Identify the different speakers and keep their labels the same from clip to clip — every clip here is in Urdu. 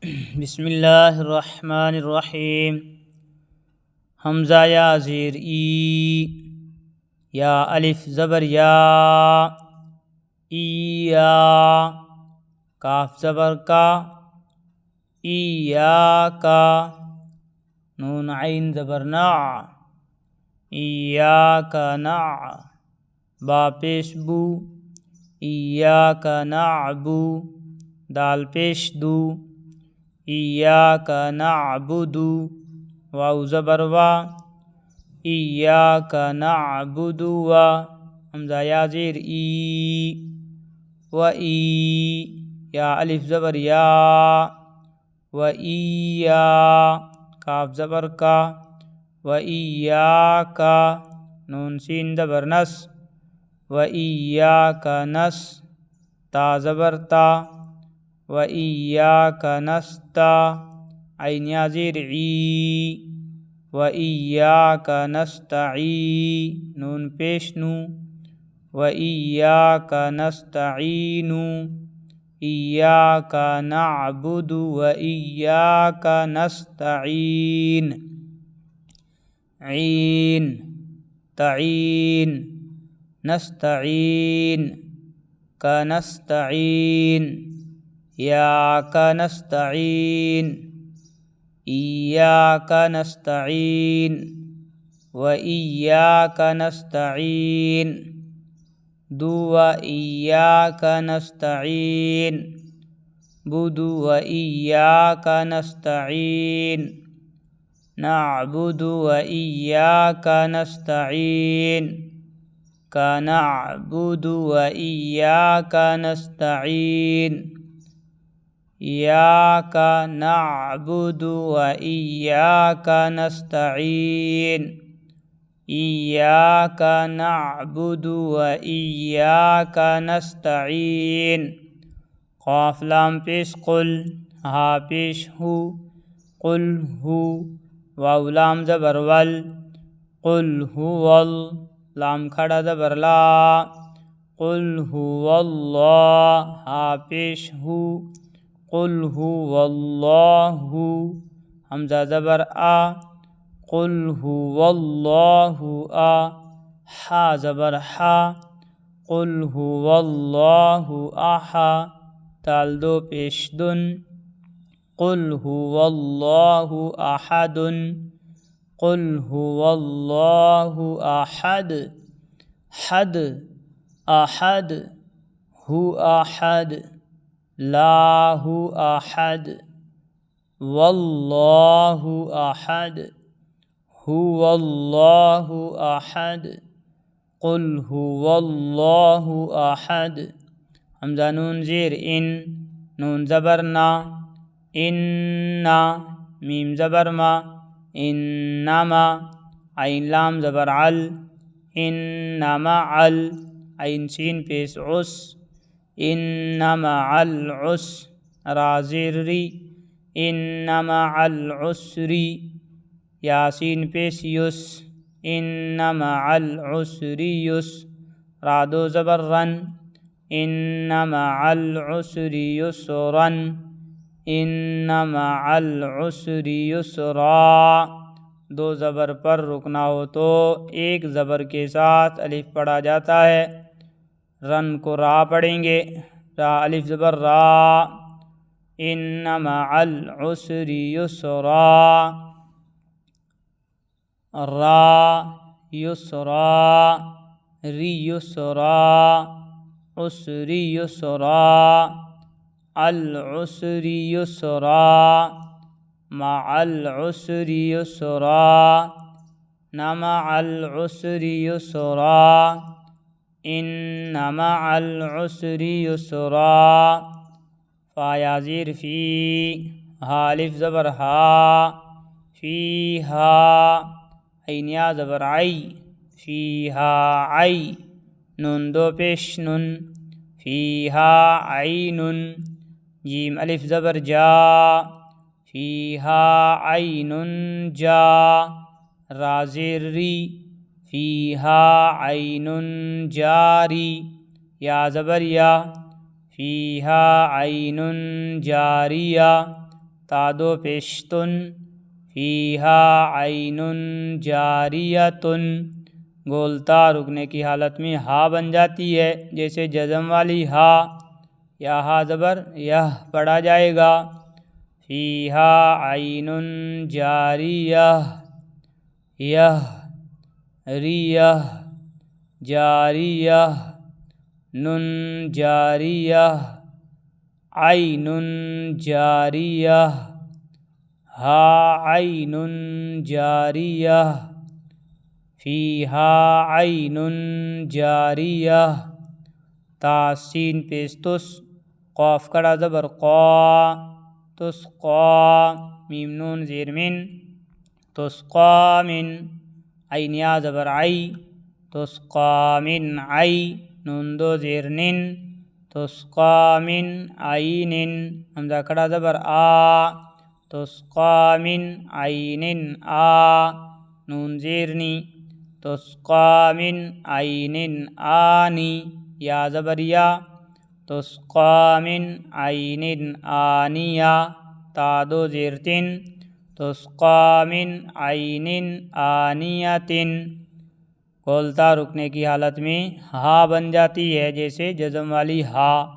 Speaker 1: بسم اللہ الرحمن الرحیم۔ حمزہ یا زیر ای، یا الف زبر یا، ایا، کاف زبر کا، ایاکا، نون عین زبر نا، ایاکا نع، با پیش بو، ایاکا نعبو، دال پیش دو، ایاک نعبد، واو زبر وا، ایاک نعبد و، حمزہ یا زیر ای، و ای، یا الف زبر یا، و ایا، کاف زبر کا، و ایاک، نون سین زبر نس، و ایاک نس، تا زبر تا، و ایاک نستا، عین یا زیر عی، و ایاک نستعی، نون پیش نو، و ایاک نستعین، ایاک نعبد و ایاک نستعین، عین، تعین، نستعین، کنستعین، یاک نستعین، ایاک نستعین، و ایاک نستعین، دو و ایاک نستعین، بدو و ایاک نستعین، نعبد و ایاک نستعین، کنعبد و ایاک نستعین، ایاک نعبد و ایاک نستعین، ایاک نعبد و ایاک نستعین، قاف لام پیش قل، ہا پیش ہو، قل ہو، واو لام زبر ول، قل هو، لام کھڑا زبر لا، قل هو اللہ، ہا پیش ہو، قل هو اللہ، حمزہ زبر آ، قل هو اللہ آ، حا زبر حا، قل هو اللہ احا، تال دو پیش دن، قل هو اللہ احد، قل هو اللہ احد، حد، احد، ہو احد، لا ہو احد، واللہ احد، هو اللہ احد، قل هو اللہ احد، حمزہ نون زیر ان، نون زبر نا، اننا، میم زبر ما، انما، عین لام زبر عل، انما عل، عین سین پیش عس، انما العسر، را زیر ری، انما العسر، یاسین پیش یس، انما العسر یسر، را دو زبر رن، انما العسر یسرا، انما العسر یسرا، دو زبر پر رکنا ہو تو ایک زبر کے ساتھ الف پڑھا جاتا ہے، رن کو را پڑھیں گے، را الف زبر را، انما العسر یسرا، را یسرا، ری یسرا، عسر یسرا، العسر یسرا، مع العسر یسرا، مع العسر یسرا، ان مع العسر یسرا، فا یا زیر فی، ہا الف زبر ہا، فیہا، عین یا زبر عی، فیہا عی، نون دو پیش نن، فیہا عین، جیم الف زبر جا، فیہا عین جا، را زیر ری، فیہا عین جاری، یا زبر یا، فیہا عین جاریہ، تا دو پیش تن فیہا عین جاریۃ گولتا رکنے کی حالت میں ہا بن جاتی ہے جیسے جزم والی ہا یا ہا زبر یہ پڑھا جائے گا فیہا عین جاریہ یہ ریہ جاریہ نن جاریہ عین جاریہ ہا عین جاریہ فیہا عین جاریہ تا سین پیستس قاف کڑا زبر قا تسقا میم نون زیر من تسقا من عین یا زبر عی تسقا من عی نون دو زیر نن تسقا من عین حمزہ کڑا زبر آ تسقا من عین آ نون زیر نی تسقا من عین آنی یا زبر یا تسقا من عین آنیہ تا دو زیر تن تسقا من عین آنیۃ کھولتا رکنے کی حالت میں ہا بن جاتی ہے جیسے جزم والی ہا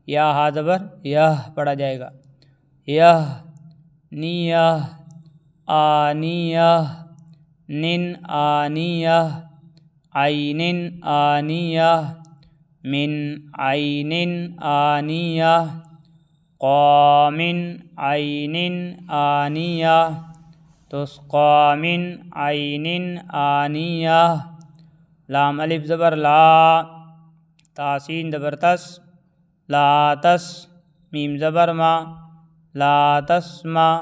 Speaker 1: یا ہا زبر یہ پڑھا جائے گا یہ نیہ آنیہ نن آنیہ عین آنیہ من عین آنیہ قا من عین آنیہ تسقا من عین آنیہ لام الف زبر لا تا سین زبر تس لا تس میم زبر ما لا تسمع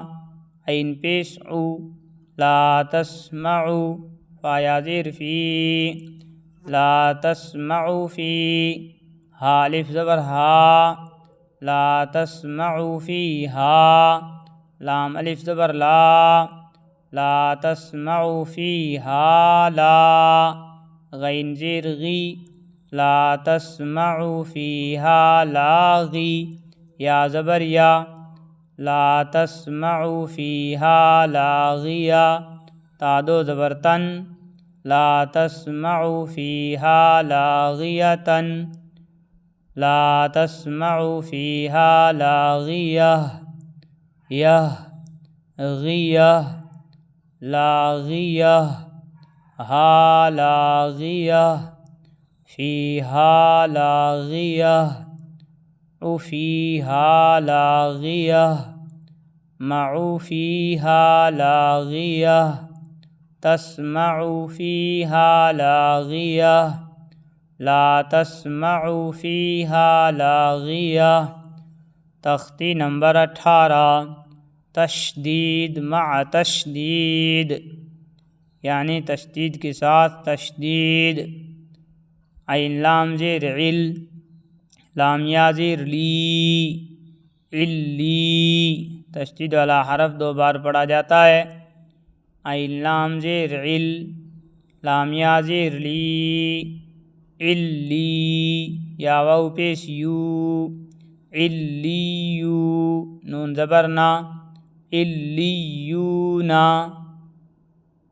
Speaker 1: عین پیش عو لا تسمعوا فا یا زیر فی لا تسمعوا فی ہا الف زبر ہا لا تسمعوا فیہا لام الف زبر لا لا تسمعوا فیہا لا غین زیر غی لا تسمعوا فیہا لاغی یا زبر یا لا تسمعوا فیہا لاغیہ تا دو زبر تن لا تسمعوا فیہا لاغیۃ لا تسمعوا فیہا لاغیہ یہ غیہ لاغیہ ہا لاغیہ فیہا لاغیہ فیہا لاغیہ معوا فیہا لاغیہ تسمعوا فیہا لاغیہ لا تسمعوا فیہا لاغیہ تختی نمبر 18 تشدید مع تشدید یعنی تشدید کے ساتھ تشدید عین لام زیر عل لام یا زیر لی علی تشدید والا حرف 2 بار پڑھا جاتا ہے عین لام زیر عل لام یا زیر لی علی یا واو پیش یو علیو نون زبر نا علیونا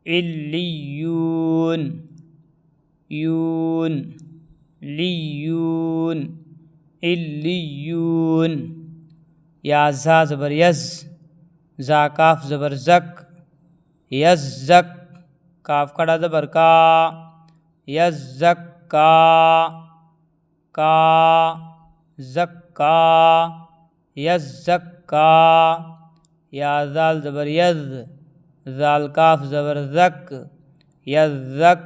Speaker 1: علیون یون لیون علیون یا زا زبر یز زا کاف زبر زک یزک کاف کڑا زبر کا یزک کا زکا یزکا یا زال زبر یز زال کاف زبر زک یزک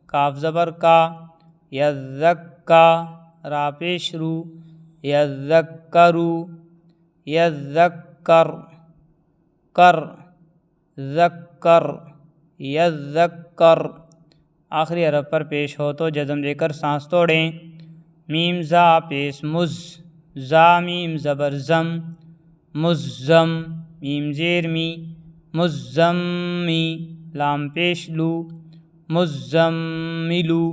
Speaker 1: کاف زبر کا یزکا را پیش رو یذکرو یذکر کر ذکر یذکر آخری حرف پر پیش ہو تو جزم دے کر سانس توڑیں میم زا پیش مز زا میم زبر زم مزم میم زیر می مزمی لام پیش لو مزملو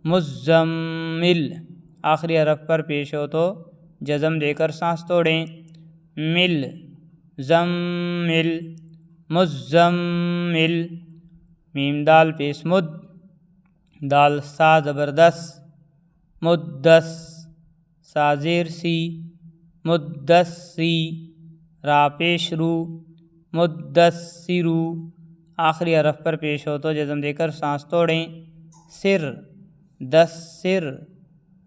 Speaker 1: مزمل آخری حرف پر پیش ہو تو جزم دے کر سانس توڑیں مل زمل مزمل میم دال پیش مد دال سا زبردست مدس سا زیر سی مدسی را پیش رو مدثرو آخری حرف پر پیش ہو تو جزم دے کر سانس توڑیں سر دسر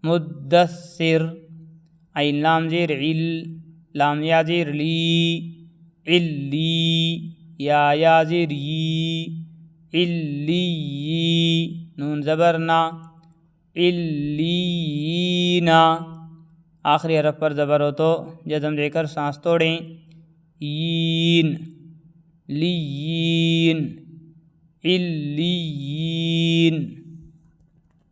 Speaker 1: مدثر عین لام زیر عل لام یا زیر لی علی یا زیر ی علی نون زبر نا علینا آخری حرف پر زبر ہو تو جزم دے کر سانس توڑیں یین لیین علیین